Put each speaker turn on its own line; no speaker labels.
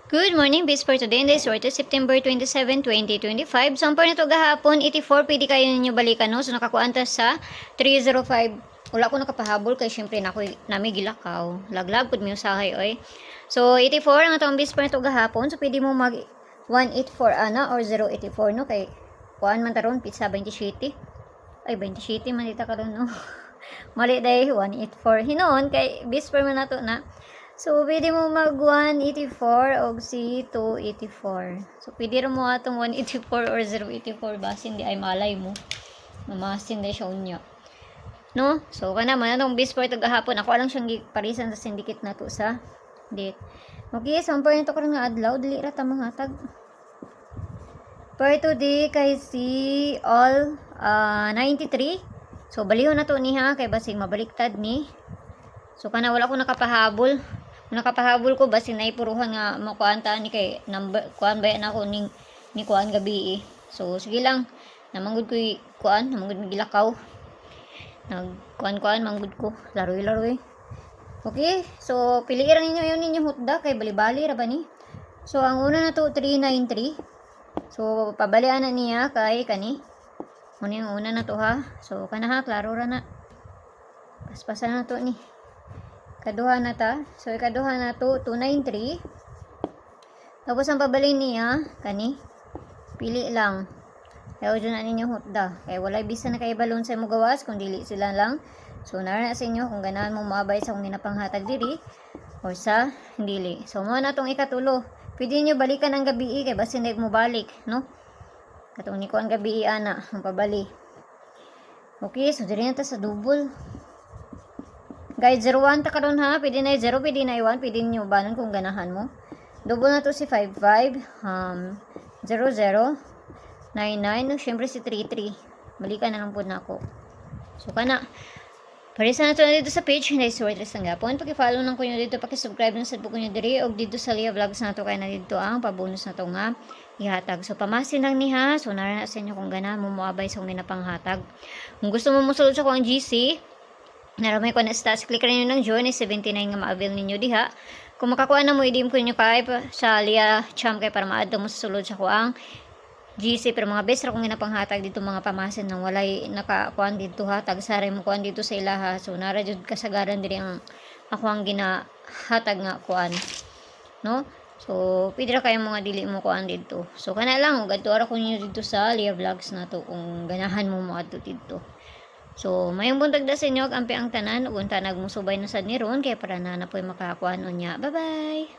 Good morning, bis for today. This is September 27, 2025. So, ang na to gahapon, 84, pwede kayo ninyo balikan, no? So, nakakuanta sa 305. Wala ko nakapahabol, kaya syempre na ako namigilakaw. Laglag, pud mi usahay, oy. So, 84, ang atong bis na to gahapon. So, pwede mo mag 184, ana, or 084, no? Kay, kuan man taron, pizza 27. Ay, 27 man dita karon, no? Mali dahil, 184. Hinoon, kay bis man na to na. So, pwede mo mag 184 o si 284. So, pwede rin mo atong 184 or 084 basin di ay malay mo. Mamasin di siya unya. No? So, kanaman, atong bis for ito gahapon. Ako alang siyang parisan sa syndicate na to sa date. Okay, so, ang point ito karang nga adlaw. Dili rata mga tag. For today, kay si all 93. So, baliho na to niha. Kay basig mabaliktad ni. So, kana wala ko nakapahabol. Nakapahabol ko basin ay puruhan nga makuanta ni kay number kuan bayan ako ni kuan gabi eh. So sige lang namanggod ko kuan namanggod gilakaw. Nag kuan manggod ko laroy. Okay, so piliin ra ninyo yon ninyo hutda kay bali-bali ra ba ni. So ang una na to 393. So pabalian na niya kay kani. Muna yung una na to ha. So kana ha klaro ra na. Paspasan na to ni. Kaduha na ta. So, ikaduha na to, 293. Tapos, ang pabalin niya, kani, pili lang. Kaya, dyan na ninyo hutda. Kaya, walay bisa na kayo balon sa mo gawas, kung dili sila lang. So, naran sa inyo, kung ganahan mo maabay sa kung ginapanghatag diri, o sa dili. So, mo na tong ikatulo. Pwede nyo balikan ang gabi, kaya basin na mo balik, no? Katong ni ko ang gabi, ana, ang pabali. Okay, so, diri na ta sa double. Guys, 01 ta karon ha. Pwede na 0, pwede na 1. Pwede nyo banon kung ganahan mo. Double na to si 55. 00. 99. Siyempre si 33. Balikan na lang po na ako. So, kana. Parisa na to na dito sa page. Hindi sortress ang gapon. Paki-follow lang ko nyo dito. Paki-subscribe na sa po ko nyo diri. O dito sa Lia Vlogs na to. Kaya na dito ang pabonus na to nga ihatag. So, pamasin lang ni ha. So, narana sa inyo kung ganahan mo muabay sa kung ginapanghatag. Kung gusto mo musulod sa kung GC, naramay ko na stats, click rin nyo ng join, 79 nga ma-avail ninyo diha. Kung makakuha na mo, i-dim ko nyo kay sa Lia Cham kay para maadto mo sa sulod sa kuang GC. Pero mga best ra kung ginapanghatag dito mga pamasin nang walay nakakuan dito ha, tagsaray mo kuan dito sa ilaha. So nara jud kasagaran diri ang ako ang ginahatag nga kuan, no? So pwede ra kayo mga dili mo kuan dito. So kana lang ug adto ra ko ninyo dito sa Lia Vlogs na to kung ganahan mo adto dito. So, mayong buntag da sa inyo, ampi ang tanan, unta nagmusubay na sad ni ron, kaya para na napoy makakuan niya. Bye-bye!